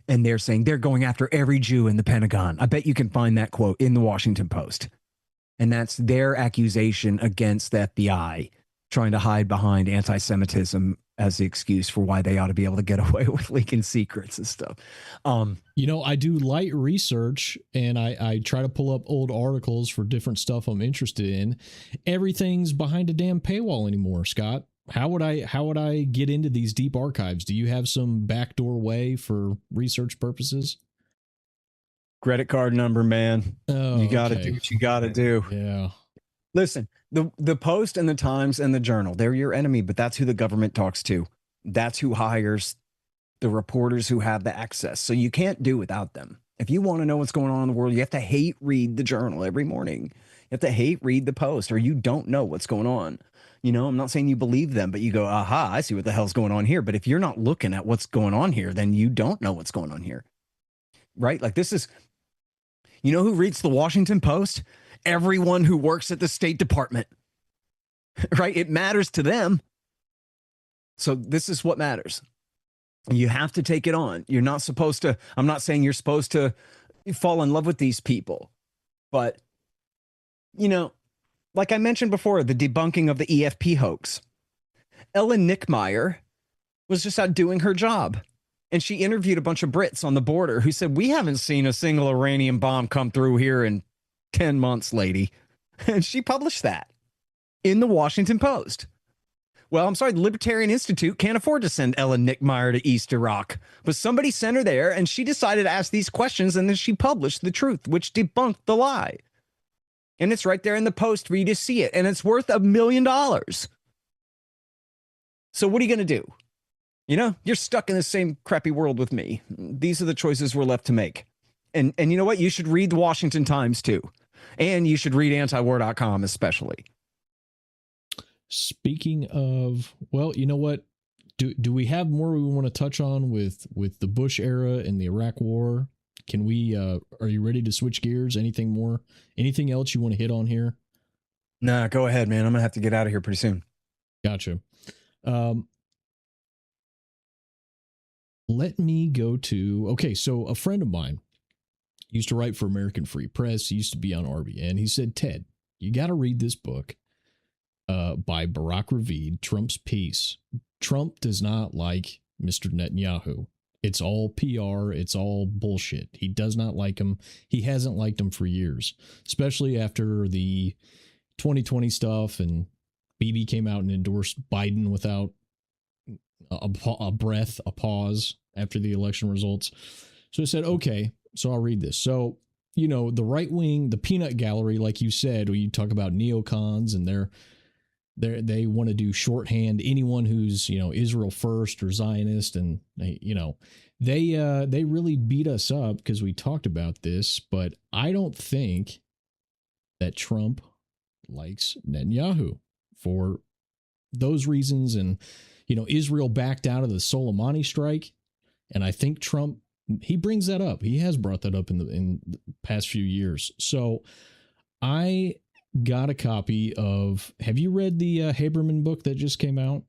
And they're saying they're going after every Jew in the Pentagon. I bet you can find that quote in the Washington Post. And that's their accusation against the FBI, trying to hide behind anti-Semitism as the excuse for why they ought to be able to get away with leaking secrets and stuff. I do light research, and I try to pull up old articles for different stuff I'm interested in. Everything's behind a damn paywall anymore, Scott. How would I get into these deep archives? Do you have some backdoor way for research purposes? Credit card number, man. Oh, you got to do what you got to do. Yeah. Listen, the Post and the Times and the Journal, they're your enemy, but that's who the government talks to. That's who hires the reporters who have the access. So you can't do without them. If you want to know what's going on in the world, you have to hate read the Journal every morning. You have to hate read the Post, or you don't know what's going on. I'm not saying you believe them, but you go, aha, I see what the hell's going on here. But if you're not looking at what's going on here, then you don't know what's going on here. Right? Like this is, who reads the Washington Post? Everyone who works at the State Department. Right? It matters to them. So this is what matters. You have to take it on. You're not supposed to, I'm not saying you're supposed to fall in love with these people, but, like I mentioned before, the debunking of the EFP hoax. Ellen Nickmeyer was just out doing her job. And she interviewed a bunch of Brits on the border who said, we haven't seen a single Iranian bomb come through here in 10 months, lady. And she published that in the Washington Post. Well, I'm sorry, the Libertarian Institute can't afford to send Ellen Nickmeyer to East Iraq. But somebody sent her there, and she decided to ask these questions, and then she published the truth, which debunked the lie. And it's right there in the Post for you to see it. And it's worth $1 million. So what are you going to do? You're stuck in the same crappy world with me. These are the choices we're left to make. And you know what? You should read the Washington Times too. And you should read antiwar.com especially. Speaking of, well, you know what? Do we have more we want to touch on with the Bush era and the Iraq War? Can we are you ready to switch gears? Anything more? Anything else you want to hit on here? Nah, go ahead, man. I'm gonna have to get out of here pretty soon. Gotcha. Let me go to, okay, so a friend of mine used to write for American Free Press. He used to be on RBN. He said, Ted, you got to read this book by Barack Ravid, Trump's Peace. Trump does not like Mr. Netanyahu. It's all PR. It's all bullshit. He does not like him. He hasn't liked him for years, especially after the 2020 stuff and Bibi came out and endorsed Biden without a pause after the election results. So I said, okay, so I'll read this. So, the right wing, the peanut gallery, like you said, when you talk about neocons and they want to do shorthand anyone who's, Israel first or Zionist. And they really beat us up because we talked about this, but I don't think that Trump likes Netanyahu for those reasons. And, Israel backed out of the Soleimani strike. And I think Trump, he brings that up. He has brought that up in the past few years. So I got a copy of, have you read the Haberman book that just came out?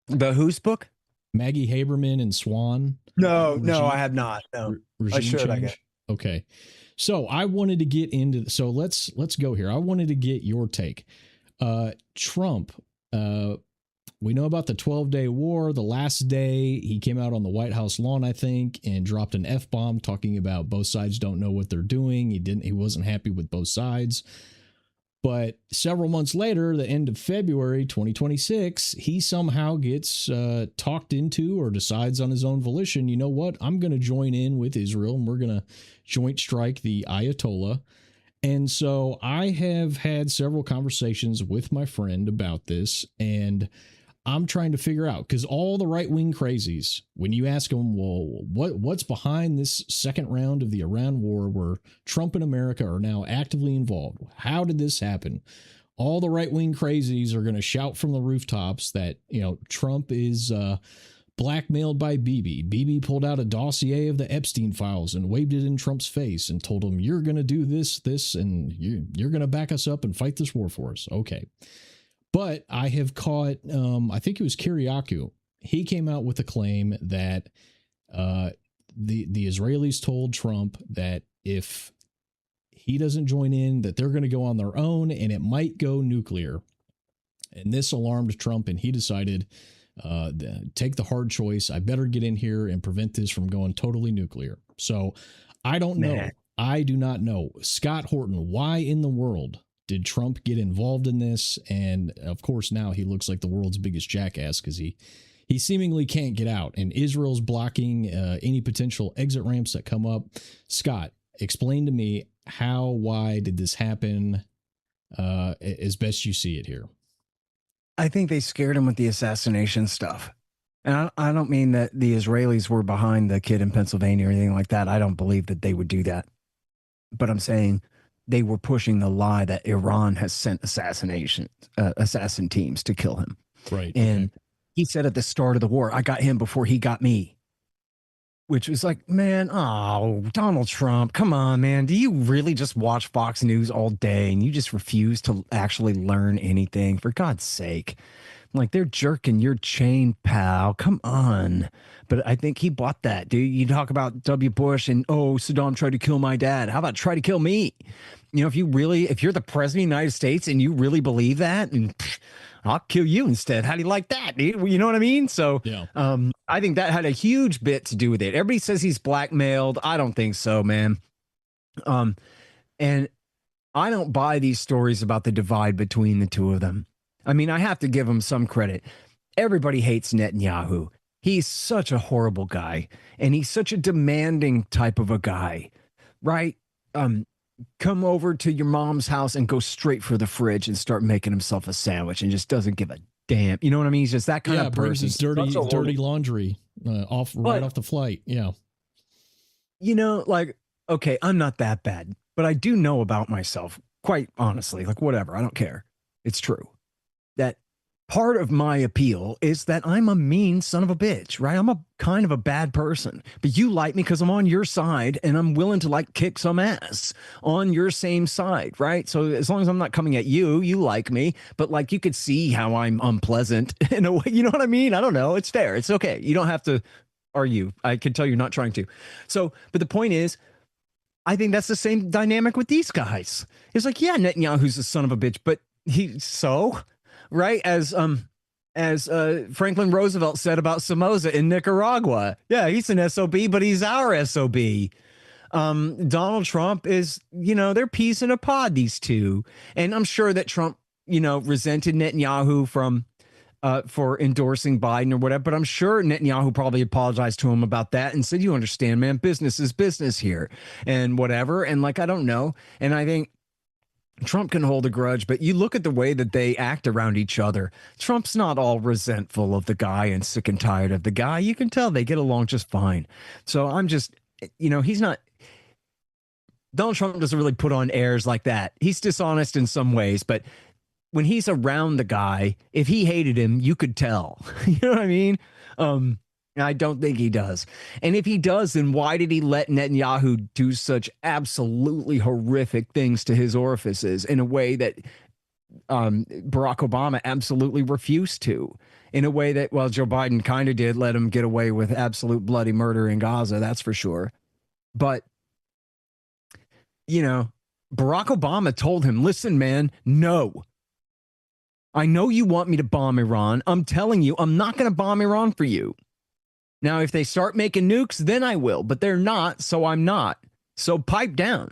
The whose book? Maggie Haberman and Swan. No, I have not. No, I should, I guess. Okay. So I wanted to get into, so let's go here. I wanted to get your take. Trump, we know about the 12-day war. The last day he came out on the White House lawn, I think, and dropped an F-bomb talking about both sides don't know what they're doing. He wasn't happy with both sides. But several months later, the end of February 2026, he somehow gets talked into or decides on his own volition, you know what, I'm going to join in with Israel and we're going to joint strike the Ayatollah. And so I have had several conversations with my friend about this, and I'm trying to figure out, because all the right-wing crazies, when you ask them, well, what's behind this second round of the Iran war where Trump and America are now actively involved? How did this happen? All the right-wing crazies are going to shout from the rooftops that, Trump is blackmailed by Bibi. Bibi pulled out a dossier of the Epstein files and waved it in Trump's face and told him, you're going to do this, and you're going to back us up and fight this war for us. Okay. But I have caught, I think it was Kiriakou. He came out with a claim that the Israelis told Trump that if he doesn't join in, that they're going to go on their own and it might go nuclear. And this alarmed Trump, and he decided, take the hard choice. I better get in here and prevent this from going totally nuclear. So I don't know. I do not know. Scott Horton, why in the world did Trump get involved in this? And of course, now he looks like the world's biggest jackass because he seemingly can't get out, and Israel's blocking any potential exit ramps that come up. Scott, explain to me why did this happen as best you see it here? I think they scared him with the assassination stuff. And I don't mean that the Israelis were behind the kid in Pennsylvania or anything like that. I don't believe that they would do that. But I'm saying they were pushing the lie that Iran has sent assassin teams to kill him. Right. And he said at the start of the war, I got him before he got me. Which was like, man, Donald Trump, come on, man. Do you really just watch Fox News all day and you just refuse to actually learn anything? For God's sake. Like, they're jerking your chain, pal. Come on. But I think he bought that, dude. You talk about W. Bush and, Saddam tried to kill my dad. How about try to kill me? If you're the president of the United States and you really believe that, and I'll kill you instead. How do you like that, dude? You know what I mean? So yeah. I think that had a huge bit to do with it. Everybody says he's blackmailed. I don't think so, man. And I don't buy these stories about the divide between the two of them. I mean, I have to give him some credit. Everybody hates Netanyahu. He's such a horrible guy, and he's such a demanding type of a guy, right? Come over to your mom's house and go straight for the fridge and start making himself a sandwich and just doesn't give a damn, you know what I mean? He's just that kind of brings person. his dirty laundry right off the flight. Yeah. You know, like, okay, I'm not that bad, but I do know about myself, quite honestly, like whatever, I don't care. It's true that part of my appeal is that I'm a mean son of a bitch, right? I'm a kind of a bad person, but you like me because I'm on your side and I'm willing to like kick some ass on your same side, right? So as long as I'm not coming at you, you like me, but like you could see how I'm unpleasant in a way, you know what I mean? I don't know. It's fair. It's okay. You don't have to argue. I can tell you're not trying to. So, but the point is, I think that's the same dynamic with these guys. It's like, yeah, Netanyahu's a son of a bitch, but right? As Franklin Roosevelt said about Somoza in Nicaragua. Yeah, he's an SOB, but he's our SOB. Donald Trump is, they're peas in a pod, these two. And I'm sure that Trump, resented Netanyahu for endorsing Biden or whatever, but I'm sure Netanyahu probably apologized to him about that and said, you understand, man, business is business here and whatever. And like, I don't know. And I think Trump can hold a grudge, but you look at the way that they act around each other. Trump's not all resentful of the guy and sick and tired of the guy. You can tell they get along just fine. So I'm just, he's not, Donald Trump doesn't really put on airs like that. He's dishonest in some ways, but when he's around the guy, if he hated him, you could tell. You know what I mean? I don't think he does. And if he does, then why did he let Netanyahu do such absolutely horrific things to his orifices in a way that Barack Obama absolutely refused to? In a way that, well, Joe Biden kind of did let him get away with absolute bloody murder in Gaza, that's for sure. But, Barack Obama told him, listen, man, no. I know you want me to bomb Iran. I'm telling you, I'm not going to bomb Iran for you. Now, if they start making nukes, then I will, but they're not, so I'm not. So pipe down.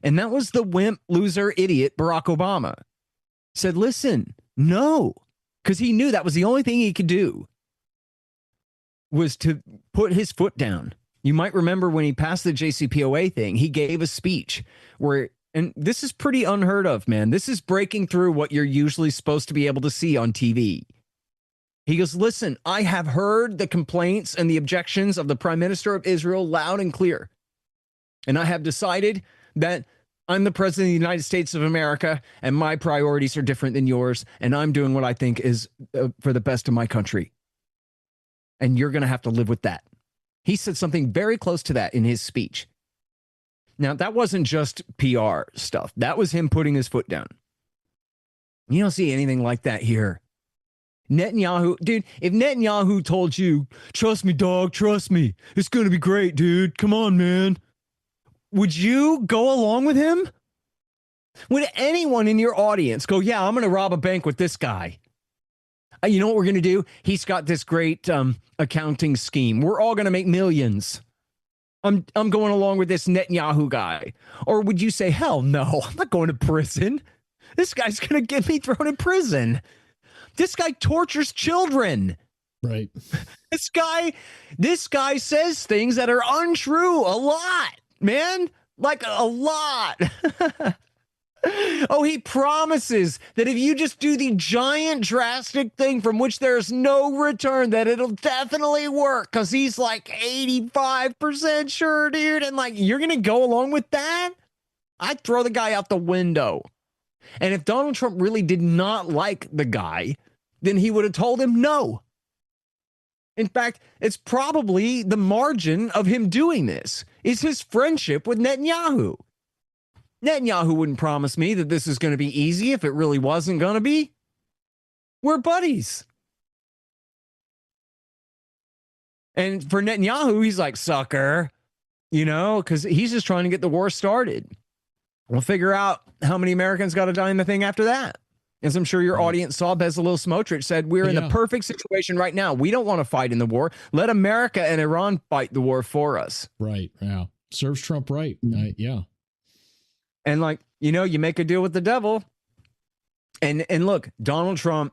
And that was the wimp, loser, idiot Barack Obama. Said, listen, no, because he knew that was the only thing he could do was to put his foot down. You might remember when he passed the JCPOA thing, he gave a speech where, and this is pretty unheard of, man. This is breaking through what you're usually supposed to be able to see on TV. He goes, listen, I have heard the complaints and the objections of the Prime Minister of Israel loud and clear. And I have decided that I'm the President of the United States of America and my priorities are different than yours. And I'm doing what I think is for the best of my country. And you're going to have to live with that. He said something very close to that in his speech. Now, that wasn't just PR stuff. That was him putting his foot down. You don't see anything like that here. Netanyahu, dude, if Netanyahu told you, trust me, dog, trust me, it's going to be great, dude. Come on, man. Would you go along with him? Would anyone in your audience go, yeah, I'm going to rob a bank with this guy? You know what we're going to do? He's got this great accounting scheme. We're all going to make millions. I'm going along with this Netanyahu guy. Or would you say, hell no, I'm not going to prison. This guy's going to get me thrown in prison. This guy tortures children. Right. This guy says things that are untrue a lot, man. Like a lot. Oh, he promises that if you just do the giant drastic thing from which there's no return, that it'll definitely work. Because he's like 85% sure, dude. And like, you're going to go along with that? I'd throw the guy out the window. And if Donald Trump really did not like the guy, then he would have told him no. In fact, it's probably the margin of him doing this is his friendship with Netanyahu. Netanyahu wouldn't promise me that this is going to be easy if it really wasn't going to be. We're buddies. And for Netanyahu, he's like, sucker, because he's just trying to get the war started. We'll figure out how many Americans got to die in the thing after that. As I'm sure your audience saw, Bezalel Smotrich said, we're in the perfect situation right now. We don't want to fight in the war. Let America and Iran fight the war for us. Right. Yeah. Serves Trump right. Yeah. And like, you make a deal with the devil. And look, Donald Trump,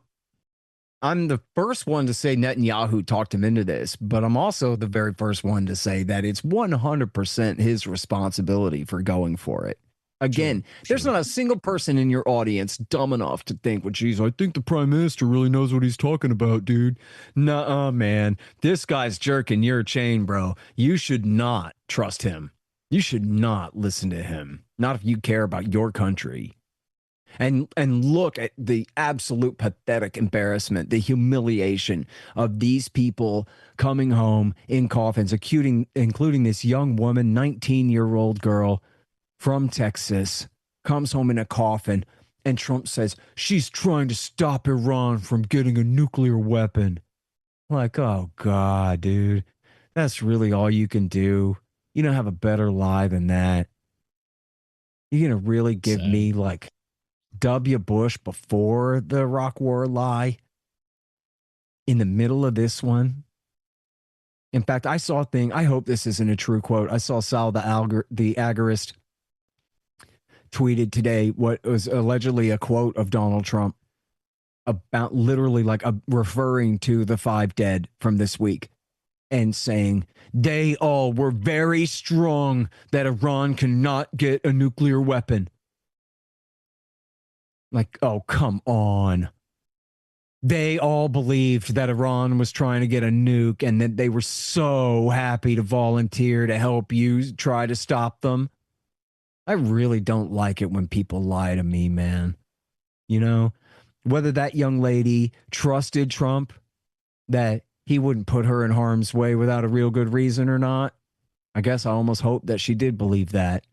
I'm the first one to say Netanyahu talked him into this, but I'm also the very first one to say that it's 100% his responsibility for going for it. Again, there's not a single person in your audience dumb enough to think, well, geez, I think the prime minister really knows what he's talking about, dude. Nuh-uh, man. This guy's jerking your chain, bro. You should not trust him. You should not listen to him. Not if you care about your country. And look at the absolute pathetic embarrassment, the humiliation of these people coming home in coffins, including this young woman, 19-year-old girl from Texas, comes home in a coffin, and Trump says she's trying to stop Iran from getting a nuclear weapon. Like, oh God, dude, that's really all you can do. You don't have a better lie than that. You're going to really give me like W. Bush before the Iraq War lie in the middle of this one? In fact, I saw a thing. I hope this isn't a true quote. I saw Sal the agorist tweeted today what was allegedly a quote of Donald Trump about literally like referring to the 5 dead from this week and saying they all were very strong that Iran cannot get a nuclear weapon. Like, oh, come on. They all believed that Iran was trying to get a nuke and that they were so happy to volunteer to help you try to stop them. I really don't like it when people lie to me, man. You know, whether that young lady trusted Trump that he wouldn't put her in harm's way without a real good reason or not, I guess I almost hope that she did believe that.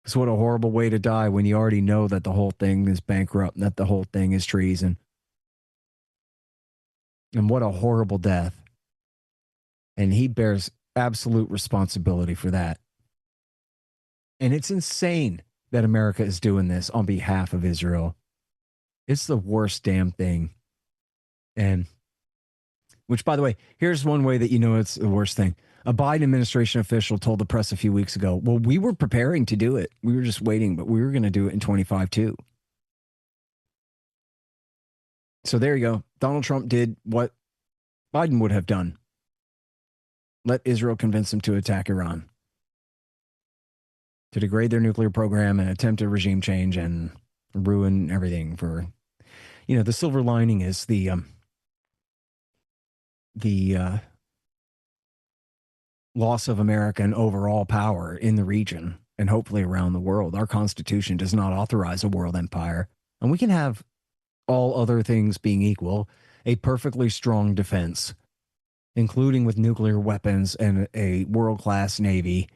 Because what a horrible way to die when you already know that the whole thing is bankrupt and that the whole thing is treason. And what a horrible death. And he bears absolute responsibility for that. And it's insane that America is doing this on behalf of Israel. It's the worst damn thing. And, which, by the way, here's one way that you know it's the worst thing. A Biden administration official told the press a few weeks ago, well, we were preparing to do it. We were just waiting, but we were going to do it in 25 too. So there you go. Donald Trump did what Biden would have done. Let Israel convince them to attack Iran, to degrade their nuclear program and attempt a regime change and ruin everything for, you know, the silver lining is the loss of American overall power in the region and hopefully around the world. Our Constitution does not authorize a world empire, and we can have, all other things being equal, a perfectly strong defense, including with nuclear weapons and a world-class Navy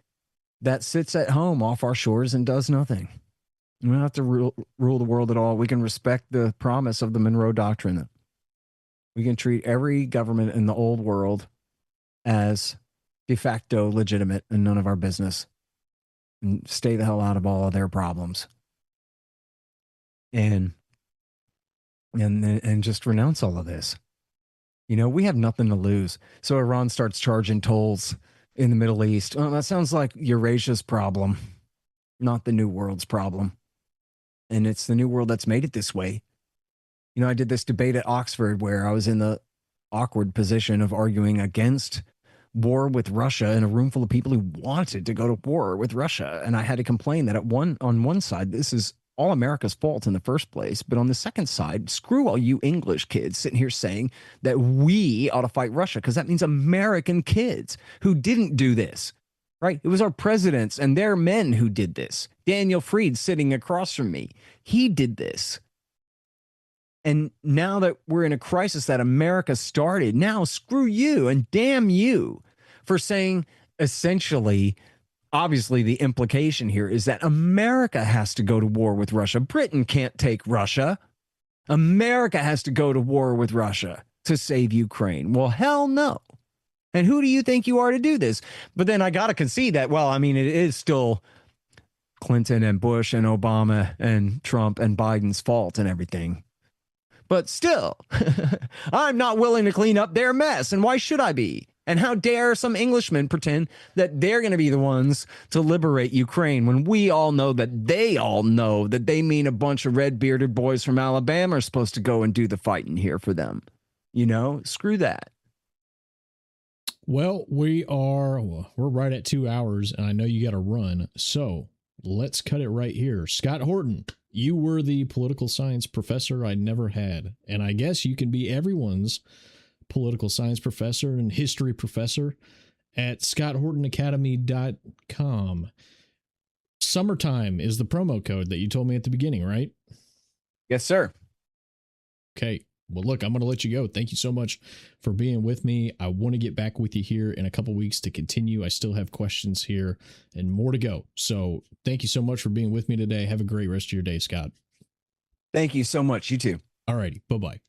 that sits at home off our shores and does nothing. We don't have to rule the world at all. We can respect the promise of the Monroe Doctrine. We can treat every government in the old world as de facto legitimate and none of our business, and stay the hell out of all of their problems. And just renounce all of this. You know, we have nothing to lose. So Iran starts charging tolls in the Middle East. Oh, that sounds like Eurasia's problem, not the New World's problem. And it's the New World that's made it this way. You know, I did this debate at Oxford where I was in the awkward position of arguing against war with Russia in a room full of people who wanted to go to war with Russia. And I had to complain that on one side, this is all America's fault in the first place. But on the second side, screw all you English kids sitting here saying that we ought to fight Russia, because that means American kids who didn't do this, right? It was our presidents and their men who did this. Daniel Freed sitting across from me, he did this. And now that we're in a crisis that America started, now screw you and damn you for saying essentially, obviously the implication here is that America has to go to war with Russia. Britain can't take Russia. America has to go to war with Russia to save Ukraine. Well, hell no. And who do you think you are to do this? But then I got to concede that, well, I mean, it is still Clinton and Bush and Obama and Trump and Biden's fault and everything. But still, I'm not willing to clean up their mess. And why should I be? And how dare some Englishmen pretend that they're going to be the ones to liberate Ukraine when we all know that they mean a bunch of red-bearded boys from Alabama are supposed to go and do the fighting here for them. You know, screw that. Well, we're right at 2 hours, and I know you got to run. So let's cut it right here. Scott Horton, you were the political science professor I never had. And I guess you can be everyone's political science professor and history professor at scotthortonacademy.com. Summertime is the promo code that you told me at the beginning, right? Yes, sir. Okay. Well, look, I'm going to let you go. Thank you so much for being with me. I want to get back with you here in a couple weeks to continue. I still have questions here and more to go. So thank you so much for being with me today. Have a great rest of your day, Scott. Thank you so much. You too. All righty. Bye-bye.